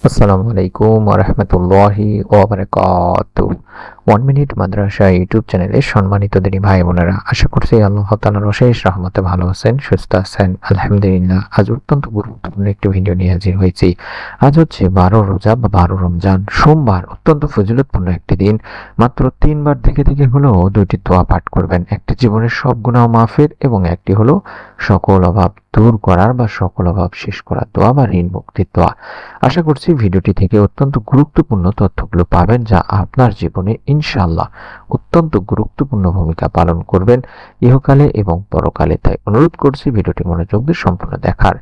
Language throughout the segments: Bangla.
আসসালামু আলাইকুম ওয়া রাহমাতুল্লাহি ওয়া বারাকাতুহু। 1 মিনিট মাদ্রাসা ইউটিউব চ্যানেলে সম্মানিত দিনী ভাই বোনেরা, আশা করছি আল্লাহ তাআলার অশেষ রহমতে ভালো আছেন, সুস্থ আছেন। আলহামদুলিল্লাহ। আজ অত্যন্ত গুরুত্বপূর্ণ একটি ভিডিও নিয়ে হাজির হয়েছি। আজ হচ্ছে 12 রোজা বা 12 রমজান, সোমবার। অত্যন্ত ফজিলতপূর্ণ একটি দিন। মাত্র 3 বার থেকে হলেও 2টি দোয়া পাঠ করবেন। একটি জীবনের সব গুনাহ মাফের এবং একটি হলো সকল অভাব দূর করার বা সকল অভাব শেষ করার দোয়া বা ঋণ মুক্তির দোয়া। আশা করছি ভিডিওটি থেকে অত্যন্ত গুরুত্বপূর্ণ তথ্যগুলো পাবেন, যা আপনার জীবনে ইনশাআল্লাহ অত্যন্ত গুরুত্বপূর্ণ ভূমিকা পালন করবেন ইহকালে এবং পরকালে। তাই অনুরোধ করছি ভিডিওটি মনোযোগ দিয়ে সম্পূর্ণ দেখার।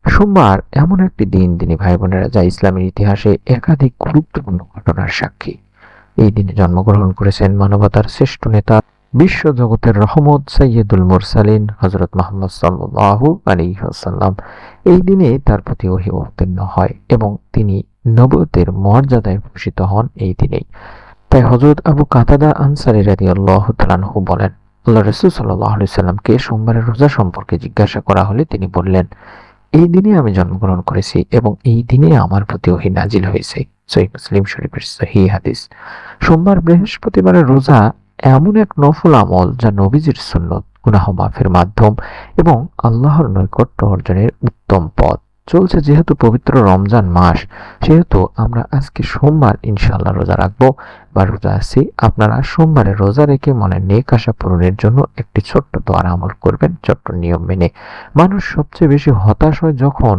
সোমবার এমন একটি দিন দিনী ভাই বোনেরা, যা ইসলামের ইতিহাসে একাধিক গুরুত্বপূর্ণ ঘটনার সাক্ষী। এই দিনে জন্মগ্রহণ করেছেন মানবতার শ্রেষ্ঠ নেতা, বিশ্ব জগতের রহমত সৈয়দুল মুরসালিন হযরত মুহাম্মদ সাল্লাল্লাহু আলাইহি ওয়াসাল্লাম। এই দিনে তার প্রতি ওহী অবতীর্ণ হয় এবং তিনি নবুয়তের মর্যাদায় ভূষিত হন এই দিনেই। তাই হযরত আবু কাতাদা আনসারী রাদিয়াল্লাহু তাআলা আনহু বলেন, আল্লাহ রাসূল সাল্লাল্লাহু আলাইহি ওয়াসাল্লামকে সোমবারের রোজা সম্পর্কে জিজ্ঞাসা করা হলে তিনি বললেন, এই দিনে আমি জন্মগ্রহণ করেছি এবং এই দিনে আমার প্রতি ওহী নাজিল হয়েছে। সহিহ মুসলিম শরীফের সহিহ হাদিস। সোমবার বৃহস্পতিবারের রোজা এমন এক নফল আমল, যা নবীজির সুন্নত, গুনাহ মাফের মাধ্যম এবং আল্লাহর নৈকট্য অর্জনের উত্তম পথ। চলছে যেহেতু পবিত্র রমজান মাস, সেহেতু আমরা আজকে সোমবার ইনশাআল্লাহ রোজা রাখবো বা রোজা আছি। আপনারা সোমবারে রোজা রেখে মনের নেক আশা পূরণের জন্য একটি ছোট্ট দোয়ার আমল করবেন, ছোট্ট নিয়ম মেনে। মানুষ সবচেয়ে বেশি হতাশ হয় যখন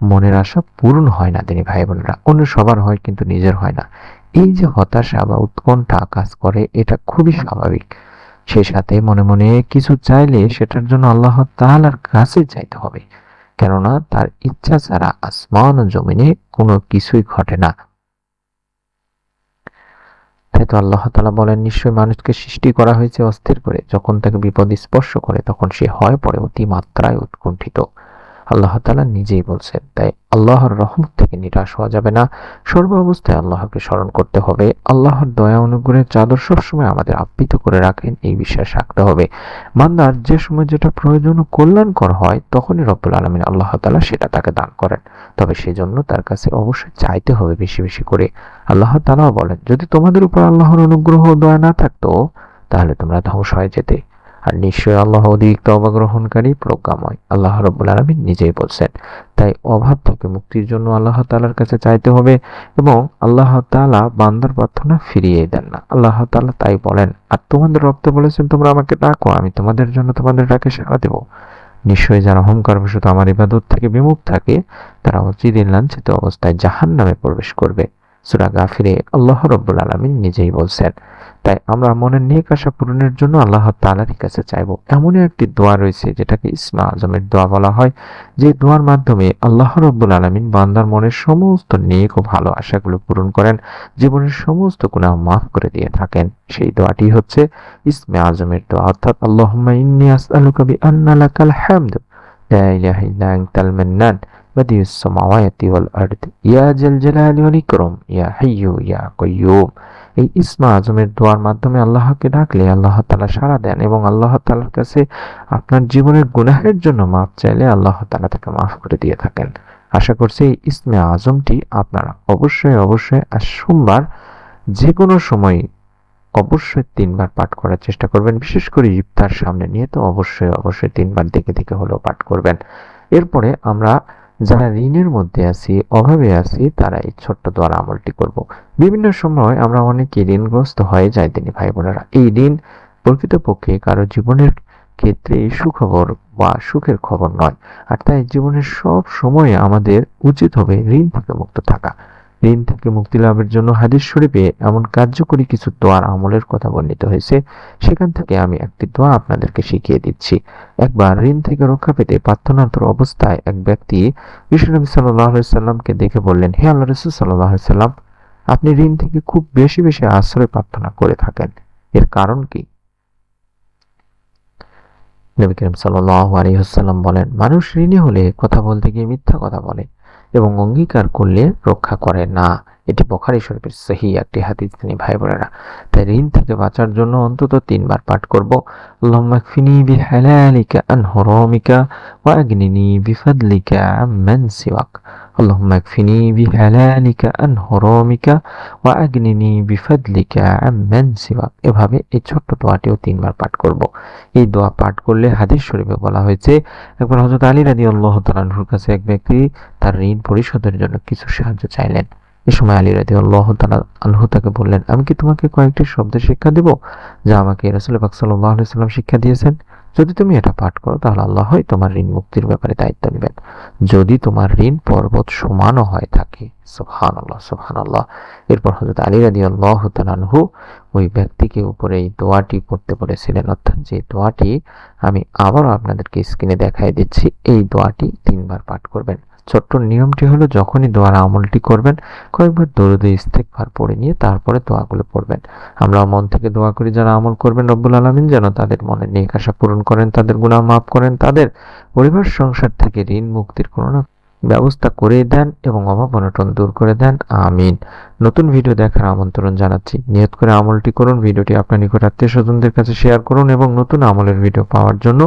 মনের আশা পূরণ হয় না দিনী ভাই বোনেরা। অন্য সবার হয় কিন্তু নিজের হয় না। এই যে হতাশা বা উৎকণ্ঠা কাজ করে, এটা খুবই স্বাভাবিক। সেই সাথে মনে মনে কিছু চাইলে সেটার জন্য আল্লাহ তাআলার কাছে চাইতে হবে, কেননা তার ইচ্ছা ছাড়া আসমান ও জমিনে কোনো কিছুই ঘটে না। তাই তো আল্লাহ তাআলা বলেন, নিশ্চয় মানুষকে সৃষ্টি করা হয়েছে অস্থির করে। যখন তাকে বিপদ স্পর্শ করে তখন সে হয় পড়ে অতি মাত্রায় উৎকণ্ঠিত। আল্লাহ তাআলা নিজেই বলছেন। তাই আল্লাহর রহমত থেকে নিরাশ হওয়া যাবে না। সর্ব অবস্থায় আল্লাহকে স্মরণ করতে হবে। আল্লাহর দয়া অনুগ্রহের চাদর সবসময় আমাদের আবৃত করে রাখেন, এই বিশ্বাস রাখতে হবে। বান্দার যে সময় যেটা প্রয়োজন ও কল্যাণকর হয়, তখনই রব্বুল আলামিন আল্লাহ তাআলা সেটা তাকে দান করেন। তবে সেজন্য তার কাছে অবশ্যই চাইতে হবে বেশি বেশি করে। আল্লাহ তাআলা বলেন, যদি তোমাদের উপর আল্লাহর অনুগ্রহ ও দয়া না থাকতো, তাহলে তোমরা ধ্বংস হয়ে যেতে। আর নিশ্চয়ই আল্লাহ অধিক তওবা গ্রহণকারী, প্রজ্ঞাময়। আল্লাহ রাব্বুল আলামিন নিজেই বলছেন। তাই অভাব থেকে মুক্তির জন্য আল্লাহ তাআলার কাছে চাইতে হবে এবং আল্লাহ তাআলা বান্দার প্রার্থনা ফিরিয়ে দেন না। আল্লাহ তাআলা তাই বলেন, আর তোমাদের রব তো বলেছেন, তোমরা আমাকে ডাকো, আমি তোমাদের জন্য তোমাদের ডাকে সাড়া দেব। নিশ্চয়ই যারা অহংকারবশত আমার ইবাদত থেকে বিমুখ থাকে, তারা চিরদিন লাঞ্ছিত অবস্থায় জাহান্নামে প্রবেশ করবে। সূরা গাফিরে আল্লাহ রাব্বুল আলামিন নিজেই বলছেন। তাই আমরা মনের নেক আশা পূরণের জন্য আল্লাহ তাআলার কাছে চাইবো। এমনই একটি দোয়া রয়েছে যেটাকে ইসমে আজমের দোয়া বলা হয়, যে দোয়ার মাধ্যমে আল্লাহ রাব্বুল আলামিন বান্দার মনের সমস্ত নেক ও ভালো আশাগুলো পূরণ করেন, জীবনের সমস্ত গুনাহ মাফ করে দিয়ে থাকেন। সেই দোয়াটি হচ্ছে ইসমে আজমের দোয়া, অর্থাৎ আল্লাহুম্মা ইন্নী আসআলুকা বিআন্না লাকাল হামদ লা ইলাহা ইল্লা আনতাল মান্নান বাদিউস সামাওয়াতি ওয়াল আরদ ইয়া জাল জালালি ওয়াল ইকরাম ইয়া হাইয়্যু ইয়া কাইয়্যুম। এই ইসমে আজমের দোয়ার মাধ্যমে আল্লাহকে ডাকলে আল্লাহ তাআলা সাড়া দেন এবং আল্লাহ তাআলার কাছে আপনার জীবনের গুনাহের জন্য মাফ চাইলে আল্লাহ তাআলা তাকে মাফ করে দিয়ে থাকেন। আশা করছি এই ইসমে আজমটি আপনারা অবশ্যই আজ সোমবার যে কোনো সময় অবশ্যই 3 বার পাঠ করার চেষ্টা করবেন। বিশেষ করে ইফতার সামনে নিয়ে তো অবশ্যই 3 বার দেখে হলেও পাঠ করবেন। এরপরে আমরা যারা ঋণের মধ্যে আছি, অভাবে আছি, তারা এই ছোট্ট দোয়ার আমলটি করব। বিভিন্ন সময় আমরা অনেকে ঋণগ্রস্ত হয়ে যাই দিনী ভাই বোনেরা। এই ঋণ প্রকৃতপক্ষে কারো জীবনের ক্ষেত্রে সুখবর বা সুখের খবর নয়। আর তাই জীবনের সব সময় আমাদের উচিত হবে ঋণ থেকে মুক্ত থাকা। ঋণ থেকে মুক্তি লাভের জন্য হাদিস শরীফে এমন কার্যকরী কিছু দোয়ার আমলের কথা বর্ণিত হয়েছে। সেখান থেকে আমি একটি দোয়া আপনাদেরকে শিখিয়ে দিচ্ছি। একবার ঋণ থেকে রক্ষা পেতে প্রার্থনারত অবস্থায় এক ব্যক্তি বিশ্বনবী সাল্লাল্লাহু আলাইহি সাল্লামকে দেখে বললেন, হে আল্লাহর রাসূল সাল্লাল্লাহু আলাইহি সাল্লাম, আপনি ঋণ থেকে খুব বেশি আশ্রয় প্রার্থনা করে থাকেন, এর কারণ কি? নবী করিম সাল্লাল্লাহু আলাইহি ওয়াসাল্লাম বলেন, মানুষ ঋণী হলে কথা বলতে গিয়ে মিথ্যা কথা বলে এবং অঙ্গীকার করলে রক্ষা করে না। এটি বুখারী শরীফের সহিহ একটি হাদিস তিনি ভাই বোনেরা। তাই ঋণ থেকে বাঁচার জন্য অন্তত 3 বার পাঠ করব। আল্লাহুম্মা কফিনি বিহালালিকা আন হারামিকা ওয়া আগনিনি বিফাদলিকা আম্মান সিওয়াক। اللهم اكفني بحلالك عن حرامك وأغنني بفضلك عمن سواك। এভাবে এই ছোট্ট দোয়াটিও 3 বার পাঠ করব। এই দোয়া পাঠ করলে হাদিস শরীফে বলা হয়েছে একবার হযরত আলী রাদিয়াল্লাহু তাআলা আনহুর কাছে এক ব্যক্তি তার ঋণ পরিশোধের জন্য কিছু সাহায্য চাইলেন। এ সময় আলী রাদিয়াল্লাহু তাআলা আনহু তাকে বললেন, আমি কি তোমাকে কয়েকটি শব্দের শিক্ষা দেব যা আমাকে রাসূল পাক সাল্লাল্লাহু আলাইহি ওয়াসাল্লাম শিক্ষা দিয়েছেন? যদি তুমি এটা পাঠ করো তাহলে আল্লাহ হয় তোমার ঋণ মুক্তির ব্যাপারে দায়িত্ব নেবেন। যদি তোমার ঋণ পর্বত সমানও হয় থাকে। সুবহানাল্লাহ, সুবহানাল্লাহ। এরপর হযরত আলী রাদিয়াল্লাহু তাআলা আনহু ওই ব্যক্তিকে উপরে এই দোয়াটি পড়তে বলেছিলেন, অর্থাৎ যে দোয়াটি আমি আবারও আপনাদেরকে স্ক্রিনে দেখাই দিচ্ছি। এই দোয়াটি 3 বার পাঠ করবেন। ছোট্ট নিয়মটি হলো যখনই দোয়ার আমলটি করবেন কয়েকবার দরুদ ইস্তেগফার পড়ে নিয়ে তারপরে দোয়াগুলো পড়বেন। আমরা মন থেকে দোয়া করি যারা আমল করবেন রব্বুল আলামিন যেন তাদের মনের নেক আশা পূরণ করেন, তাদের গুনাহ মাফ করেন, তাদের পরিবার সংসার থেকে ঋণ মুক্তির কোনো না ব্যবস্থা করে দেন এবং অভাব অনটন দূর করে দেন। আমিন। নতুন ভিডিও দেখার আমন্ত্রণ জানাচ্ছি। নিয়ত করে আমলটি করুন, ভিডিওটি আপনার নিকট আত্মীয় স্বজনদের কাছে শেয়ার করুন এবং নতুন আমলের ভিডিও পাওয়ার জন্য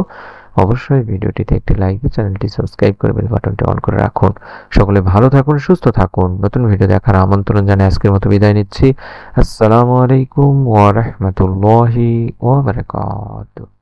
অবশ্যই ভিডিওটিতে একটি লাইক দিয়ে চ্যানেলটি সাবস্ক্রাইব করে বেল বাটনটি অন করে রাখুন। সকলে ভালো থাকুন, সুস্থ থাকুন। নতুন ভিডিও দেখার আমন্ত্রণ জানিয়ে আজকের মতো বিদায় নিচ্ছি। আসসালামু আলাইকুম ওয়া রাহমাতুল্লাহি ওয়া বারাকাতুহু।